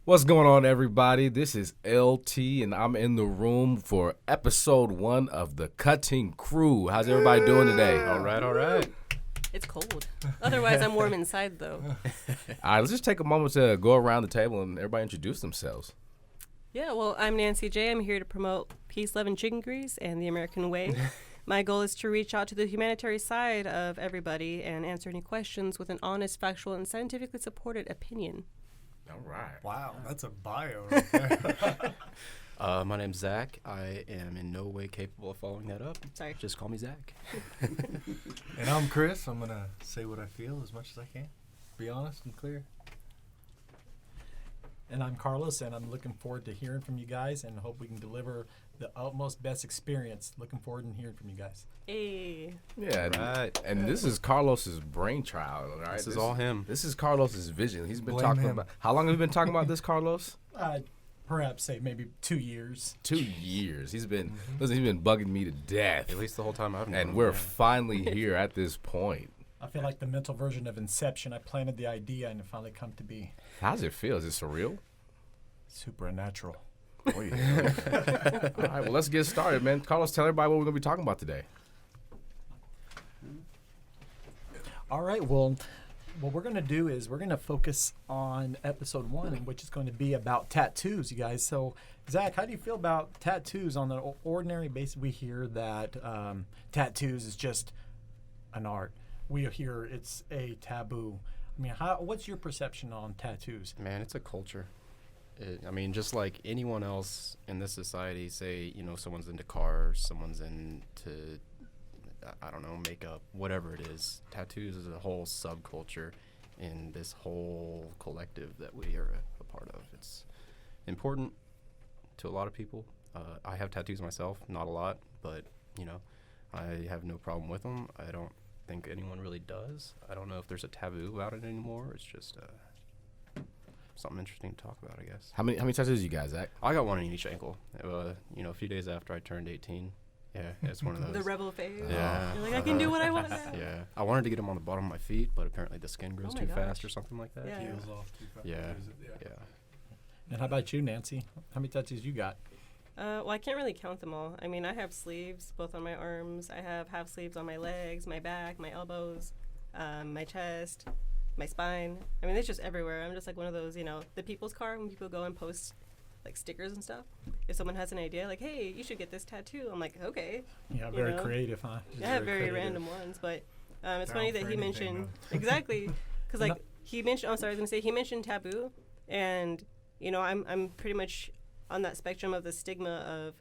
What's going on, everybody? This is LT, and I'm in the room for episode 1 of the Kuttin Krew. How's everybody doing today? All right. It's cold. Otherwise, I'm warm inside, though. All right, let's just take a moment to go around the table and everybody introduce themselves. Yeah, well, I'm Nancy J. I'm here to promote peace, love, and chicken grease and the American way. My goal is to reach out to the humanitarian side of everybody and answer any questions with an honest, factual, and scientifically supported opinion. All right. Wow, that's a bio right there. My name's Zach. I am in no way capable of following that up. Sorry. Just call me Zach. And I'm Chris. I'm going to say what I feel as much as I can. Be honest and clear. And I'm Carlos, and I'm looking forward to hearing from you guys and hope we can deliver the utmost best experience. Looking forward to hearing from you guys. Hey. Yeah, Right. and this is Carlos's brainchild, all right? This is all him. This is Carlos's vision. He's been Blame talking him. about. How long have you been talking about this, Carlos? Perhaps say maybe 2 years. 2 years. He's been listen. He's been bugging me to death, At least the whole time I've known and him, we're yeah. finally here at this point. I feel like the mental version of Inception. I planted the idea and it finally come to be. How does it feel? Is it surreal? Supernatural. Oh, yeah. All right, well, let's get started, man. Carlos, tell everybody what we're going to be talking about today. All right, well, what we're going to do is we're going to focus on episode 1, which is going to be about tattoos, you guys. So, Zach, how do you feel about tattoos on an ordinary basis? We hear that tattoos is just an art. We hear it's a taboo. I mean, what's your perception on tattoos? Man, it's a culture. Just like anyone else in this society, say, someone's into cars, someone's into, I don't know, makeup, whatever it is. Tattoos is a whole subculture in this whole collective that we are a part of. It's important to a lot of people. I have tattoos myself, not a lot, but, I have no problem with them. I don't think anyone really does. I don't know if there's a taboo about it anymore. It's just something interesting to talk about, I guess. How many tattoos you guys, Zach? I got one in each ankle. A few days after I turned 18. Yeah, it's one of those. The rebel phase. Yeah. You're like, I can do what I want now. Yeah. I wanted to get them on the bottom of my feet, but apparently the skin grows Oh my too gosh. fast or something like that. Yeah. Peels off too fast. Yeah. Yeah. And how about you, Nancy? How many tattoos you got? Well, I can't really count them all. I mean, I have sleeves both on my arms. I have half sleeves on my legs, my back, my elbows, my chest, my spine. I mean, it's just everywhere. I'm just like one of those, the people's car when people go and post like stickers and stuff. If someone has an idea, like, hey, you should get this tattoo. I'm like, okay. Yeah, You very know? creative, huh? Just I have very creative. random ones, but it's Down funny that for he anything, mentioned though. exactly because like he mentioned. He mentioned taboo, and I'm pretty much on that spectrum of the stigma of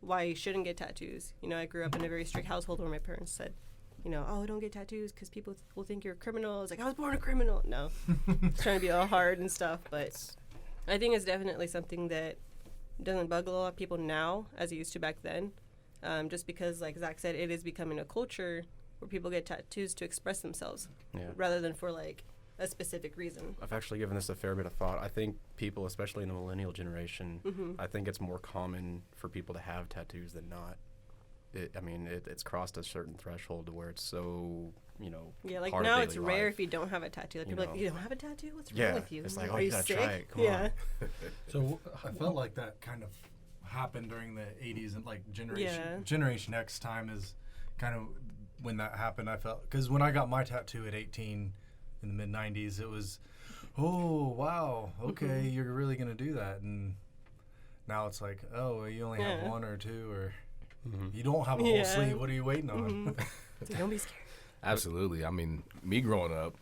why you shouldn't get tattoos. I grew up in a very strict household where my parents said, oh, don't get tattoos because people will think you're a criminal. I was like, I was born a criminal. No, it's trying to be all hard and stuff, but I think it's definitely something that doesn't bug a lot of people now as it used to back then. Just because, like Zach said, it is becoming a culture where people get tattoos to express themselves Yeah. rather than for like a specific reason. I've actually given this a fair bit of thought. I think people, especially in the millennial generation, I think it's more common for people to have tattoos than not. It's crossed a certain threshold to where it's so, Yeah, like part of now daily it's rare life. if you don't have a tattoo. Like, You people are like, know. you don't have a tattoo? What's Yeah, wrong with you? it's I'm like, are oh, you you gotta sick? try it. Come yeah. on. So I felt like that kind of happened during the 80s and like Yeah. Generation X time is kind of when that happened. I felt because when I got my tattoo at 18 in the mid 90s, it was, oh wow, okay, you're really gonna do that, and now it's like, oh, well, you only have Yeah. one or two, or you don't have a whole Yeah. sleeve. What are you waiting on? So don't be scared. Absolutely. I mean, me growing up,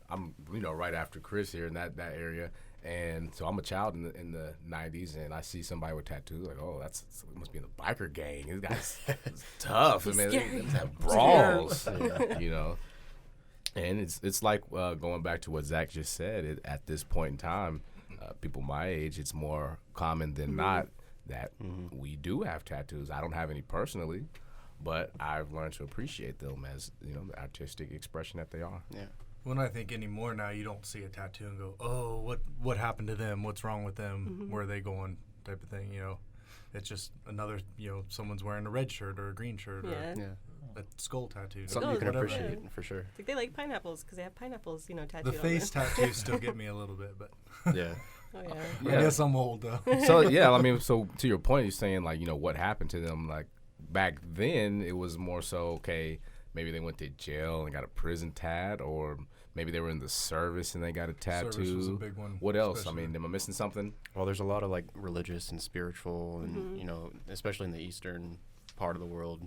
I'm right after Chris here in that area, and so I'm a child in the 90s, and I see somebody with tattoos, like, oh, it must be in the biker gang. This guy's it's tough. He's They scary. have brawls, And it's like going back to what Zach just said. At this point in time, people my age, it's more common than not that we do have tattoos. I don't have any personally, but I've learned to appreciate them as the artistic expression that they are. Yeah. When I think anymore now, you don't see a tattoo and go, oh, what happened to them? What's wrong with them? Where are they going? Type of thing, It's just another, someone's wearing a red shirt or a green shirt Yeah. Yeah. or a skull tattoo. Something you can Whatever. appreciate, for sure. It's like they like pineapples because they have pineapples, tattooed The on face them. tattoos still get me a little bit, but Yeah. Oh yeah. I guess I'm old though. So yeah, I mean, so to your point, you're saying like, you know, what happened to them? Like back then, it was more so okay. Maybe they went to jail and got a prison tat, or maybe they were in the service and they got a tattoo. Service was a big one. What else? especially. I mean, am I missing something? Well, there's a lot of like religious and spiritual, and you know, especially in the eastern part of the world.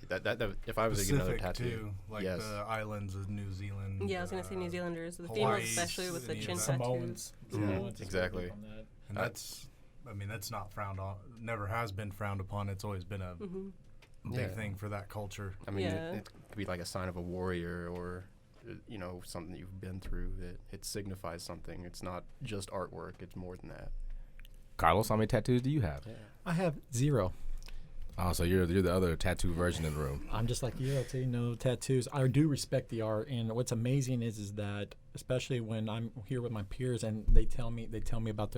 That if I was to get another Pacific tattoo, too, like yes. the islands of New Zealand. Yeah, I was gonna say New Zealanders, the Hawaii, females especially with the any of chin that. tattoos. Samoans. Mhm, Samoans is exactly. big on that. And that's, I mean, that's not frowned on. Never has been frowned upon. It's always been a big Yeah. thing for that culture. I mean, Yeah. it could be like a sign of a warrior, or you know, something that you've been through. That it signifies something. It's not just artwork. It's more than that. Carlos, how many tattoos do you have? Yeah. I have 0. Oh, so you're the other tattoo version in the room. I'm just like you. I'll tell you, no tattoos. I do respect the art, and what's amazing is that, especially when I'm here with my peers and they tell me about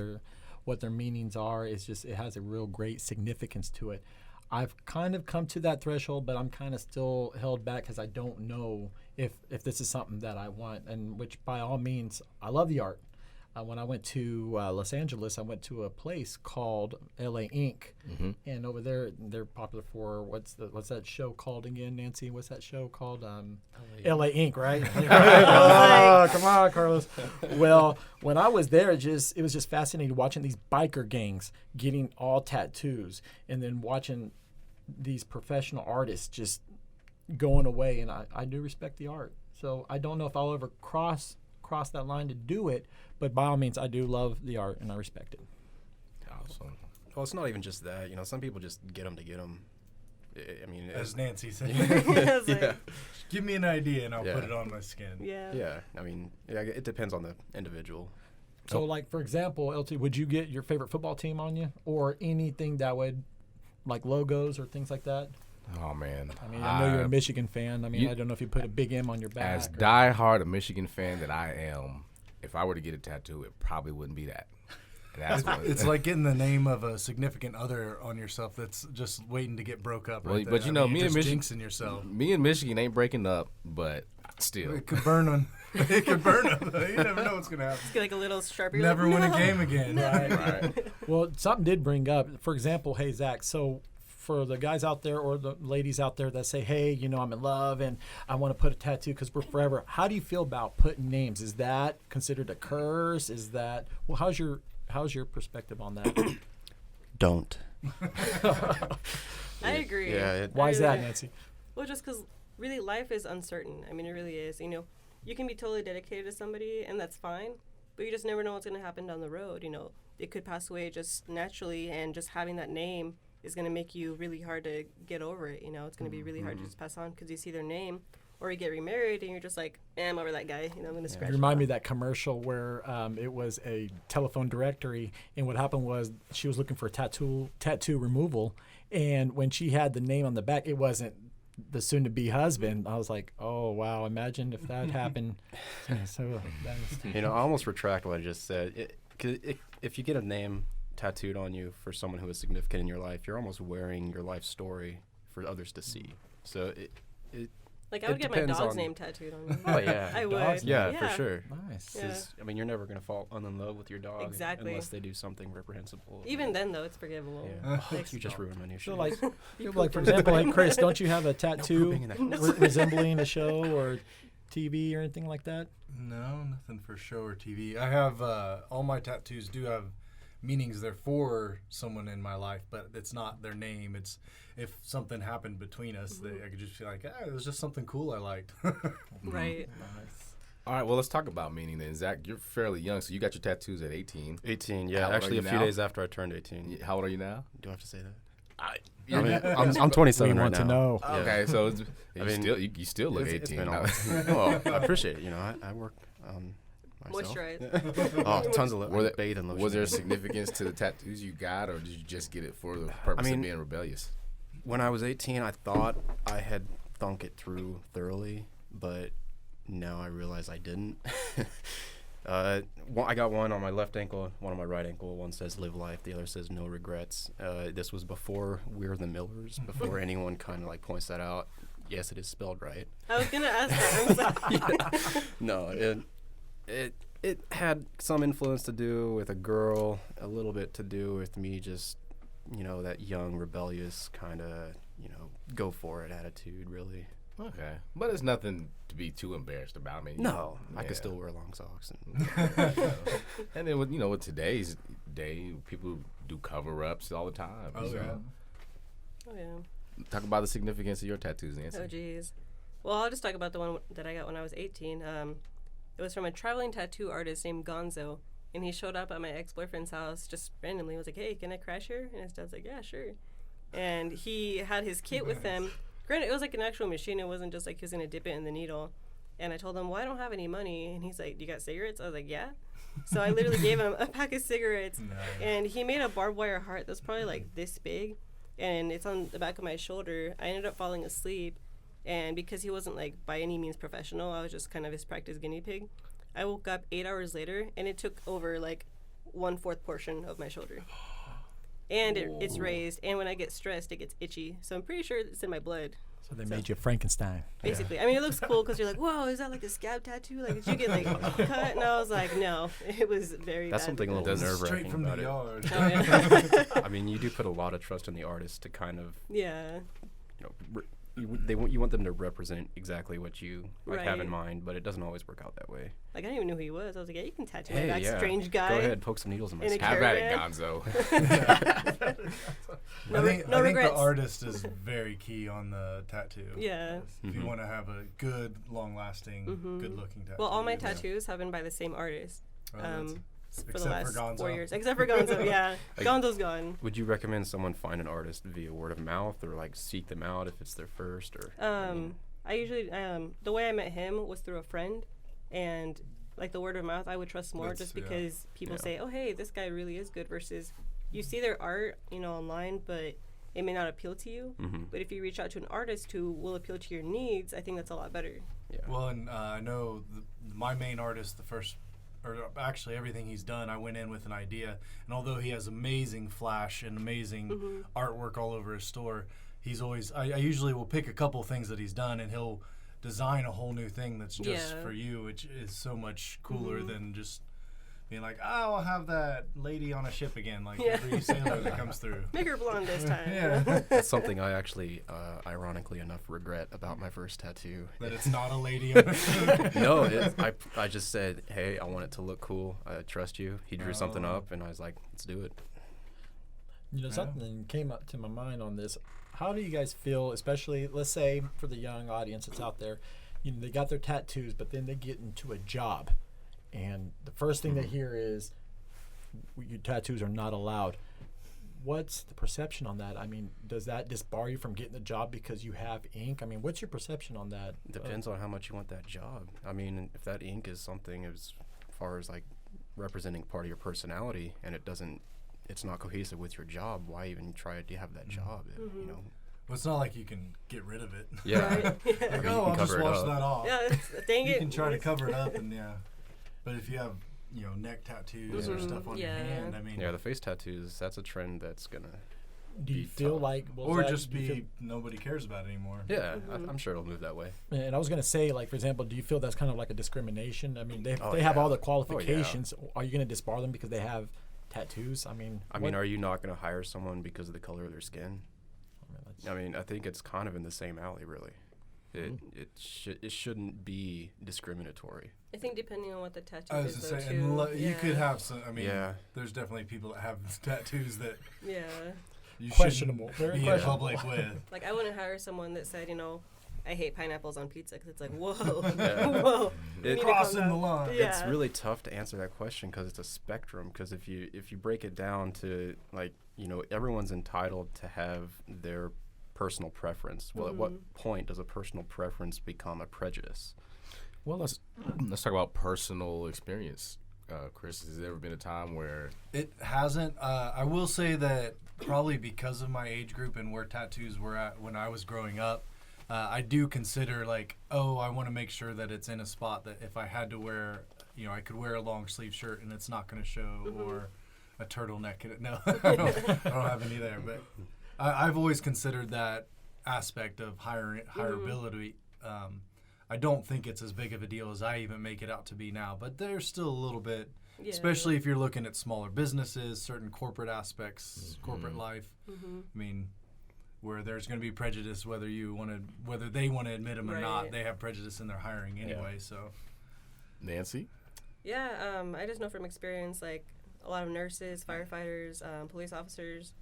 what their meanings are. It's just, it has a real great significance to it. I've kind of come to that threshold, but I'm kind of still held back because I don't know if this is something that I want, and which by all means, I love the art. When I went to Los Angeles, I went to a place called LA Inc. And over there, they're popular for what's that show called again, Nancy? What's that show called? LA Inc. Right? Oh, come on, Carlos. Well, when I was there, it was just fascinating watching these biker gangs getting all tattoos, and then watching these professional artists just going away. And I do respect the art, so I don't know if I'll ever cross that line to do it, but by all means, I do love the art and I respect it. Awesome. Well, it's not even just that. You know, some people just get them to get them. I mean, As Nancy said, I was like, yeah, give me an idea and I'll Yeah. put it on my skin. yeah. yeah. I mean, yeah, it depends on the individual. So, like, for example, LT, would you get your favorite football team on you, or anything that would, like logos or things like that? Oh man. I mean, I know you're a Michigan fan. I mean, you- I don't know if you put a big M on your back. As or- diehard a Michigan fan that I am, if I were to get a tattoo, it probably wouldn't be that. And that's what, It's like getting the name of a significant other on yourself that's just waiting to get broke up. Well, Right but there. you know, I mean, me you're and just Michigan- jinxing yourself. me and Michigan ain't breaking up, but still. It could burn them. It could burn them. You never know what's gonna happen. Get like a little Sharpie. Never like, win no. a game again. Right. Well, something did bring up, for example, hey, Zach, so for the guys out there or the ladies out there that say, hey, you know, I'm in love and I want to put a tattoo because we're forever. How do you feel about putting names? Is that considered a curse? Is that, well, how's your perspective on that? Don't. I agree. Yeah. Why is that, really- Nancy? Well, just because really life is uncertain. I mean, it really is. You know, you can be totally dedicated to somebody, and that's fine. But you just never know what's going to happen down the road. You know, it could pass away just naturally, and just having that name is going to make you really hard to get over it. You know, it's going to be really hard to just pass on because you see their name, or you get remarried, and you're just like, I'm over that guy. You know, I'm going to scratch. You remind me of that commercial where it was a telephone directory, and what happened was she was looking for tattoo removal, and when she had the name on the back, it wasn't the soon-to-be husband. I was like, oh wow, imagine if that happened. So that was, You know, I almost retract what I just said. If you get a name tattooed on you for someone who is significant in your life, you're almost wearing your life story for others to see. So Like, I it would get my depends dog's on- name tattooed on me. oh yeah, I would. Dog's yeah, Yeah. for sure. nice. Yeah. 'Cause, I mean, you're never gonna fall in love with your dog Exactly. unless they do something reprehensible. Even then, though, it's forgivable. Yeah. Like, You just ruined my new So shoes. like for example, like Chris, don't you have a tattoo pooping in the resembling a show or TV or anything like that? No, nothing for show or TV. I have all my tattoos do have meanings. They're for someone in my life, but it's not their name. It's if something happened between us, I could just feel like, it was just something cool I liked. right. All right, well, let's talk about meaning then. Zach, you're fairly young, so you got your tattoos at 18. 18, How yeah. old are Actually, you a few now? days after I turned 18. How old are you now? Do I have to say that? I I mean, I'm 27 We right want now. to know. Yeah. Okay, so I mean, you still look It's 18. been now. well, I appreciate it. You know, I work on myself. Moisturize. Oh, tons of Were there- bathing lotion. Was there significance to the tattoos you got, or did you just get it for the purpose mean- of being rebellious? When I was 18, I thought I had thunk it through thoroughly, but now I realize I didn't. I got one on my left ankle, one on my right ankle. One says "Live Life," the other says "No Regrets." This was before We're the Millers, before anyone kind of like points that out. Yes, it is spelled right. I was gonna ask that. I'm sorry. No, It had some influence to do with a girl, a little bit to do with me just, that young, rebellious kind of, go for it attitude, really. Okay, but it's nothing to be too embarrassed about. I mean, No, I yeah. could still wear long socks. And then with today's day, people do cover-ups all the time. Oh, so. yeah. Oh yeah. Talk about the significance of your tattoos, Nancy. Oh geez. Well, I'll just talk about the one that I got when I was 18. It was from a traveling tattoo artist named Gonzo, and he showed up at my ex-boyfriend's house just randomly. He was like, "Hey, can I crash here?" And his dad's like, "Yeah, sure." And he had his kit with him. Granted, it was like an actual machine. It wasn't just like he was gonna dip it in the needle. And I told him, "Well, I don't have any money." And he's like, "Do you got cigarettes?" I was like, "Yeah." So I literally gave him a pack of cigarettes, and he made a barbed wire heart that's probably like this big, and it's on the back of my shoulder. I ended up falling asleep. And because he wasn't like by any means professional, I was just kind of his practice guinea pig. I woke up 8 hours later, and it took over like 1/4 portion of my shoulder. And it's raised, and when I get stressed, it gets itchy. So I'm pretty sure it's in my blood. So they made you Frankenstein. Basically. I mean, it looks cool because you're like, whoa, is that like a scab tattoo? Like, did you get like cut? And I was like, no, it was very That's bad. something a little Does it nerve-wracking Straight from about the it. yard. Oh, yeah. I mean, you do put a lot of trust in the artist to kind of, Yeah. you want them to represent exactly what you have in Right. mind, but it doesn't always work out that way. Like, I didn't even know who he was. I was like, yeah, you can tattoo Hey, that yeah. strange guy. Go ahead, poke some needles in my In a skin. Have at it, Caravan. Gonzo. No I think the regrets. artist is very key on the tattoo. Yeah. If you Mhm. want to have a good, long-lasting, good-looking tattoo. Well, all my tattoos have been by the same artist. Oh, that's- For the except last for Gonzo. 4 years. Except for Gonzo, yeah. Like- Gonzo's gone. Would you recommend someone find an artist via word of mouth, or like seek them out if it's their first, or? I usually, the way I met him was through a friend, and like the word of mouth, I would trust more That's- just yeah. because people Yeah. say, "Oh, hey, this guy really is good," versus you see their art, online, but it may not appeal to you. Mhm. But if you reach out to an artist who will appeal to your needs, I think that's a lot better. Yeah. Well, and I know my main artist, or actually everything he's done, I went in with an idea. And although he has amazing flash and amazing artwork all over his store, he's always, I usually will pick a couple things that he's done, and he'll design a whole new thing that's just Yeah. for you, which is so much cooler than just being like, oh, I'll have that lady on a ship again, like Yeah. every sailor that comes through. Make her blonde this time. Yeah. That's something I actually, ironically enough, regret about my first tattoo. That it's not a lady on a ship. No, I just said, hey, I want it to look cool. I trust you. He drew something up, and I was like, let's do it. Something came up to my mind on this. How do you guys feel, especially, let's say, for the young audience that's out there, they got their tattoos, but then they get into a job, and the first thing they hear is, your tattoos are not allowed. What's the perception on that? I mean, does that disbar you from getting the job because you have ink? I mean, what's your perception on that? Depends on how much you want that job. I mean, if that ink is something as far as like representing part of your personality, and it's not cohesive with your job, why even try to have that job? Well, it's not like you can get rid of it. Yeah. Right? I mean, Like, you oh, can I'll just cover it wash up. that off. Yeah, dang You it. can try to cover it up, and yeah. But if you have, neck tattoos or stuff on your Yeah. hand, I mean, Yeah, the face tattoos, that's a trend that's gonna. Do you be feel tough. like, well, or Zach, just do you feel- be nobody cares about it anymore. Yeah, I'm sure it'll move that way. And I was going to say, like, for example, do you feel that's kind of like a discrimination? I mean, they Oh, they have yeah. all the Oh, yeah. qualifications. Are you going to disbar them because they have tattoos? I mean, Are you not gonna hire someone because of the color of their skin? I mean, I think it's kind of in the same alley, really. It shouldn't be discriminatory. I think depending on what the tattoo I was is, to though, say, too. you could have some. I mean, Yeah. there's definitely people that have tattoos that Yeah. you Questionable, shouldn't very be in questionable. public with. Like, I wouldn't hire someone that said, I hate pineapples on pizza, because it's like, whoa, Yeah. whoa. It- you need to Crossing calm the down. line. Yeah. It's really tough to answer that question because it's a spectrum. Because if you break it down to everyone's entitled to have their personal preference. Well, at what point does a personal preference become a prejudice? Well, let's talk about personal experience. Chris, has there ever been a time where It hasn't. I will say that probably because of my age group and where tattoos were at when I was growing up, I do consider I want to make sure that it's in a spot that if I had to wear, I could wear a long sleeve shirt and it's not going to show, or a turtleneck. No, I don't have any there. But I've always considered that aspect of hireability. I don't think it's as big of a deal as I even make it out to be now. But there's still a little bit, Yeah. especially if you're looking at smaller businesses, certain corporate aspects, corporate life. Mm-hmm. I mean, where there's going to be prejudice whether they want to admit them or not. Right. They have prejudice in their hiring anyway. So, Nancy? Yeah, I just know from experience, like a lot of nurses, firefighters, police officers.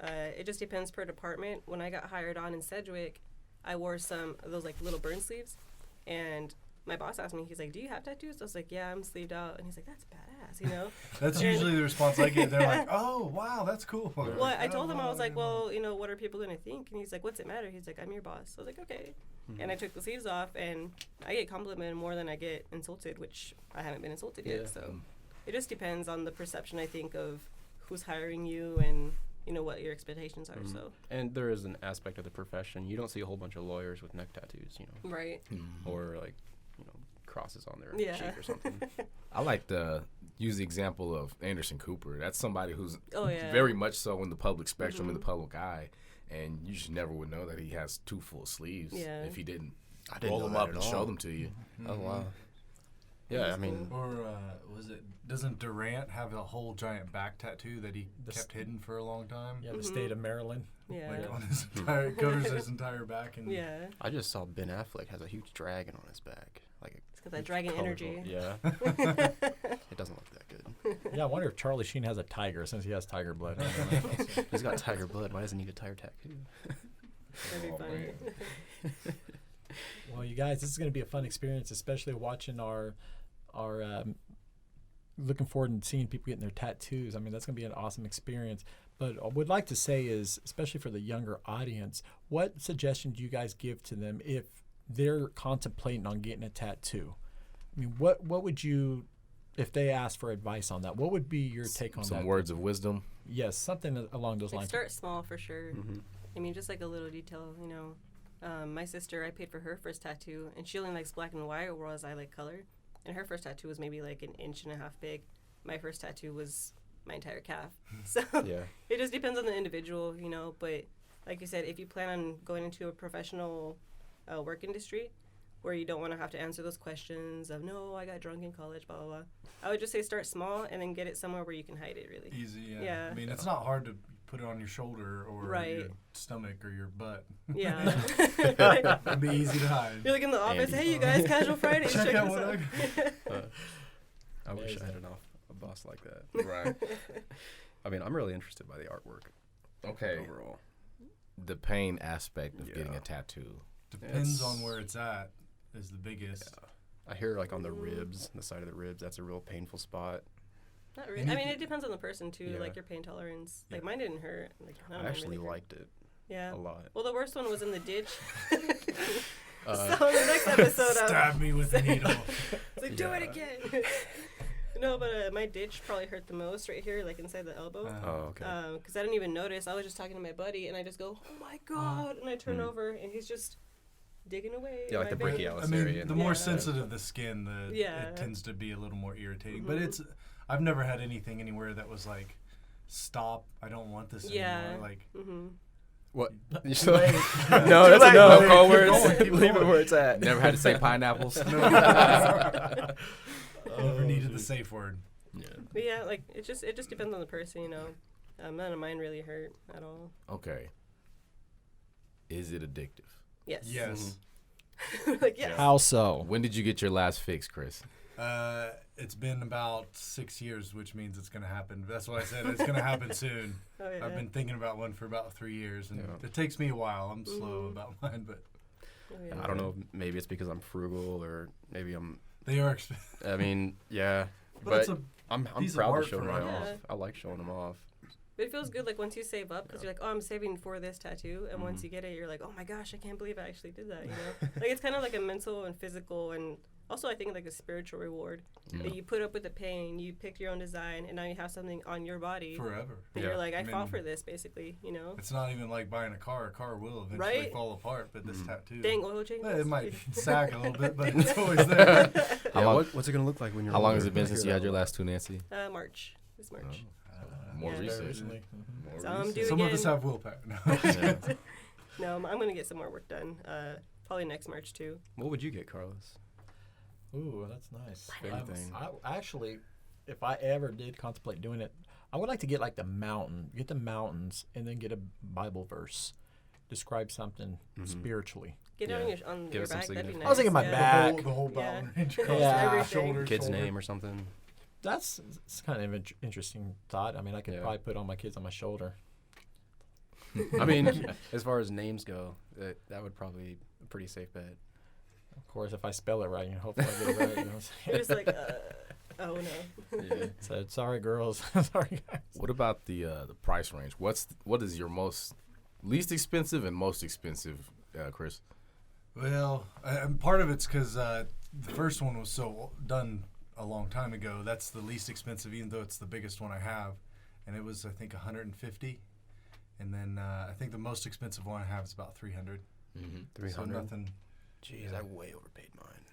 It just depends per department. When I got hired on in Sedgwick, I wore some of those like little burn sleeves, and my boss asked me, he's like, "Do you have tattoos?" I was like, "Yeah, I'm sleeved out," and he's like, "That's badass," you know. that's usually the response I get. They're like, "Oh, wow, that's cool." Well, I told him, I was like, "Well, you know, what are people gonna think?" And he's like, "What's it matter?" He's like, "I'm your boss." I was like, "Okay." And I took the sleeves off, and I get complimented more than I get insulted, which I haven't been insulted yet. So it just depends on the perception, I think, of who's hiring you and, you know, what your expectations are. So And there is an aspect of the profession. You don't see a whole bunch of lawyers with neck tattoos, you know, right. or like, you know, crosses on their Yeah. cheek or something. I like to use the example of Anderson Cooper. That's somebody who's Oh, yeah. very much so in the public spectrum, in the public eye. And you just never would know that he has 2 full sleeves Yeah. if he didn't I didn't roll know them that up at and all. show them to you. Oh wow. Yeah, I mean, Or doesn't Durant have a whole giant back tattoo that he The kept hidden for a long time? Yeah, the state of Maryland. Yeah. Like on his entire, it covers his entire back. And Yeah. I just saw Ben Affleck has a huge dragon on his back, like It's got that dragon energy. Yeah, it doesn't look that good. Yeah, I wonder if Charlie Sheen has a tiger since he has tiger blood. He's got tiger blood. Why doesn't he need a tiger tattoo? That'd be Oh, fun. man. Well, you guys, this is going to be a fun experience, especially watching our looking forward and seeing people getting their tattoos. I mean, that's going to be an awesome experience. But I would like to say is, especially for the younger audience, what suggestion do you guys give to them if they're contemplating on getting a tattoo? I mean, what would you, if they ask for advice on that, what would be your take on that? Some words of wisdom. Yes, something along those Like lines. start small for sure. Mm-hmm. I mean, just like a little detail, you know. My sister, I paid for her first tattoo, and she only likes black and white, whereas I like color. And her first tattoo was maybe like 1.5 inches big. My first tattoo was my entire calf. So Yeah. it just depends on the individual, you know. But like you said, if you plan on going into a professional work industry where you don't want to have to answer those questions of, no, I got drunk in college, blah, blah, blah, I would just say start small and then get it somewhere where you can hide it, really. easy. Yeah. Yeah. I mean, it's not hard to put it on your shoulder or Right. your stomach or your butt. Yeah. It'd be easy to hide. You're like in the office, Andy. hey, you guys, casual Fridays, Check check out this what out. I wish I had a boss like that. Right. I mean, I'm really interested by the artwork Okay. overall. The pain aspect of getting Yeah. a tattoo. Depends It's- on where it's at is the biggest. I hear like on the ribs, the side of the ribs, that's a real painful spot. Not really. And I you mean, can- it depends on the person, too, Yeah. like your pain tolerance. Like, Yeah. mine didn't hurt. Like, none of I mine actually really hurt. liked it Yeah. a lot. Well, the worst one was in the ditch. Uh, So in the next episode, Stab me with a needle. it's like, do it Yeah. again. No, but my ditch probably hurt the most right here, like inside the elbow. Oh, okay. Because I didn't even notice. I was just talking to my buddy, and I just go, oh my God. And I turn over, and he's just digging away. Yeah, in like my the vein. brachialis I mean, area. the more Yeah. sensitive the skin, Yeah. it tends to be a little more irritating. But Mhm. I've never had anything anywhere that was like, stop, I don't want this Yeah. anymore. Like, Mm-hmm. What? No, no, that's a a no. no. Call Keep words. going, keep Leave it going. where it's at. Never had to say pineapples. never needed the safe word. Yeah. But yeah, like, it just depends on the person, you know. None of mine really hurt at all. Okay. Is it addictive? Yes. Yes. Like, yes. How so? When did you get your last fix, Chris? It's been about 6 years, which means it's going to happen. That's what I said. It's going to happen soon. Oh, yeah. I've been thinking about one for about 3 years, and Yeah. it takes me a while. I'm slow Mhm. about mine, but Oh, yeah. I don't know. Maybe it's because I'm frugal, or maybe I'm. they are expensive. I mean, yeah. But it's But a I'm piece of proud art to show for mine us. off. Yeah. I like showing them off. But it feels good, like, once you save up, because you're like, oh, I'm saving for this tattoo. And once Mhm. you get it, you're like, oh, my gosh, I can't believe I actually did that, you know? Like, it's kind of like a mental and physical and also, I think, like a spiritual reward. That you put up with the pain, you picked your own design, and now you have something on your body. forever. That Yeah. you're like, I I fought mean- for this, basically, you know? It's not even like buying a car. A car will eventually Right? fall apart, but this tattoo, Dang, oil changes. it might sag a little bit, but it's always there. How Yeah, long? what's it gonna look like when you're? How long has older? it been since you had your last two, Nancy? March. This March. More Yeah. research. Recently. So I'm due Some of again. us have willpower. No. Yeah. No, I'm going to get some more work done. probably next March too. What would you get, Carlos? Ooh, that's nice. Anything. I actually, if I ever did contemplate doing it, I would like to get like the mountains, and then get a Bible verse, describe something spiritually. Get it on Give your us some back. That'd be significance. nice. I was thinking my back. The whole mountain range Yeah. across Yeah. the shoulder, Kid's shoulder. name or something. It's kind of an interesting thought. I mean, I could probably put all my kids on my shoulder. I mean, as far as names go, that would probably be a pretty safe bet. Of course, if I spell it right, hopefully I get it right. You know what I'm saying? You're just like, oh no. Yeah. So, sorry, girls. Sorry, guys. What about the price range? What is your most least expensive and most expensive, Chris? Well, part of it's because the first one was so done a long time ago. That's the least expensive, even though it's the biggest one I have, and it was I think 150. And then I think the most expensive one I have is about 300. 300. So nothing. Jeez, I way overpaid mine.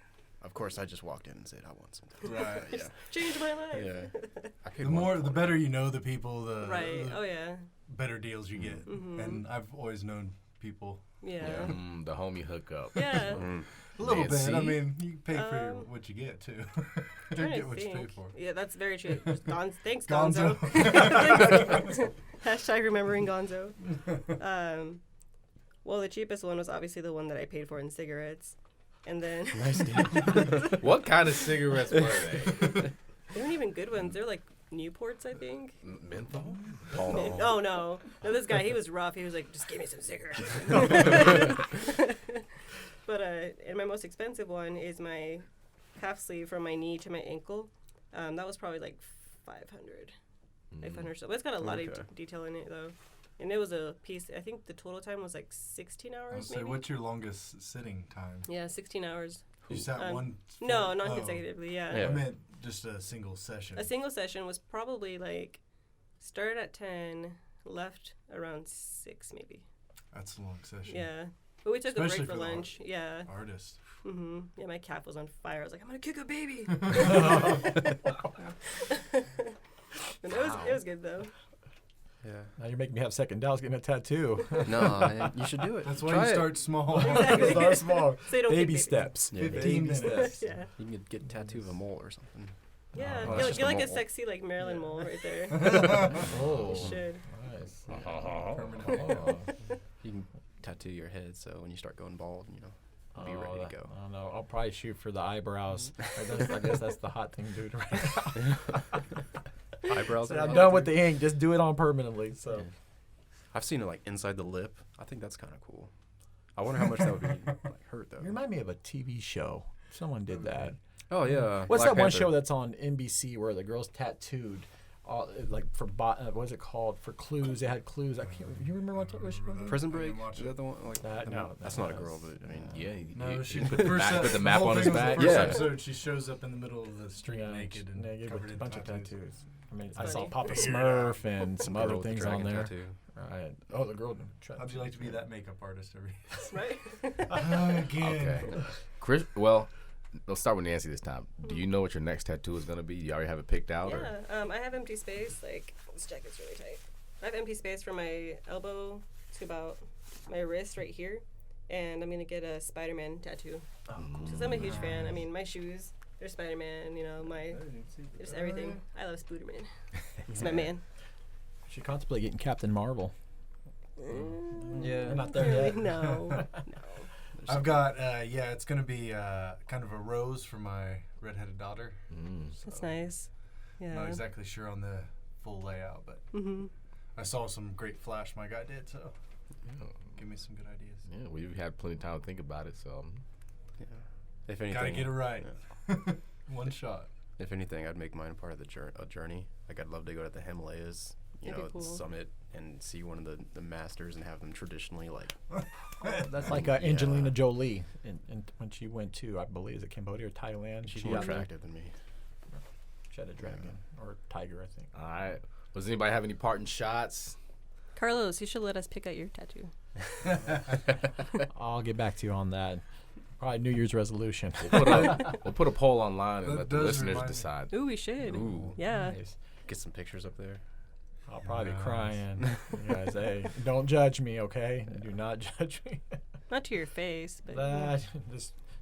Of course, I just walked in and said I want some. Right. Yeah. Changed my life. Yeah. I paid The better you know the people, the Right. Oh yeah. better deals you get. Mhm. And I've always known people. Yeah. The homie hookup. Yeah. A little Nancy? bit. I mean, you pay for what you get too. You I'm don't trying get to what you pay think. for. Yeah, that's very true. Thanks, Gonzo. Gonzo. Hashtag remembering Gonzo. Well, the cheapest one was obviously the one that I paid for in cigarettes. And then Nice deal. What kind of cigarettes were they? they weren't even good ones. They're like Newports, I think. Menthol? Oh, no. No, this guy, he was rough. He was like, just give me some cigarettes. But and my most expensive one is my half sleeve from my knee to my ankle. That was probably like 500. 500 so. But it's got a lot of Okay. detail in it, though. And it was a piece, I think the total time was like 16 I would hours, say, maybe? what's your longest sitting time? Yeah, 16 hours. You sat one. No, full- not oh. consecutively, I Yeah. meant just a single session. A single session was probably like, started at 10, left around 6 maybe. That's a long session. Yeah. But we took Especially a break for for the lunch. Yeah. Artist. Yeah, my calf was on fire. I was like, I'm going to kick a baby. And it was good, though. Yeah. Now you're making me have second doubts getting a tattoo. No, man, you should do it. That's why Try you it. start small. Exactly. Start small. So you don't Baby kick steps. Yeah. 15 Baby minutes. steps. Yeah. You can get a tattoo of a mole or something. Yeah. Oh, You're, that's just you're a like a mole. sexy, like Marilyn mole right there. Oh, You should. nice. Permanent. You can tattoo your head, so when you start going bald, be Oh, ready to go. I don't know. I'll probably shoot for the eyebrows. I guess that's the hot thing to do right now. Eyebrows. So are I'm hot, done dude. with the ink. Just do it on permanently. So. Yeah. I've seen it like inside the lip. I think that's kind of cool. I wonder how much that would be like hurt though. You remind me of a TV show. Someone did that. Oh yeah. What's Black that one Panther. show that's on NBC where the girls tattooed, all, like for what was it called? For clues, they had clues. I can't. You remember what show? Prison I Break? didn't watch Is it. that the one? Like, That- no, that's no, not a that's- girl, but I mean, Yeah, No, she put the map whole on his thing was back. The first Yeah. episode, she shows up in the middle of the street naked and covered with a in bunch of tattoos. tattoos. I mean, I Funny. saw Papa Smurf and some girl other with the things on dragon there. tattoo. Right. Oh, the girl. How'd you like to be that makeup artist every Right? again? Okay. Chris, well, let's start with Nancy this time. Do you know what your next tattoo is going to be? Do you already have it picked out? Or? Yeah. I have empty space. Like, this jacket's really tight. I have empty space from my elbow to about my wrist right here. And I'm going to get a Spider-Man tattoo. Oh, cool. Because I'm a huge fan. I mean, my shoes, they're Spider-Man, my, just everything. I love Spooderman. He's my man. Should contemplate getting Captain Marvel. Yeah. We're not there yet. No. I've got it's gonna be kind of a rose for my redheaded daughter. That's nice. Yeah. Not exactly sure on the full layout, but I saw some great flash my guy did, so give me some good ideas. Yeah, we've had plenty of time to think about it, so. Yeah. If anything, Gotta get it right. One shot. If anything, I'd make mine part of the journey. Like, I'd love to go to the Himalayas, That'd be cool. summit, and see one of the masters and have them traditionally, like, That's like Angelina Jolie, and when she went to, I believe, is it Cambodia or Thailand? she's She more got there. attractive than me. She had a dragon or tiger, I think. All right. Does anybody have any parting shots? Carlos, you should let us pick out your tattoo. I'll get back to you on that. Probably New Year's resolution. We'll put a poll online and That let the does listeners remind me. decide. Ooh, we should. Ooh. Yeah. Nice. Get some pictures up there. I'll probably be Nice. crying. You guys, hey, don't judge me, okay? Do not judge me. Not to your face, but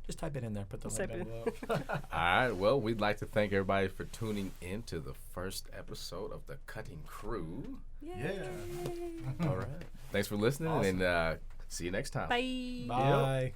just type it in there. Put the Just link type down it below. All right. Well, we'd like to thank everybody for tuning in to the first episode of the Kuttin Krew. Yeah. All right. Thanks for listening, Awesome. and see you next time. Bye. Bye.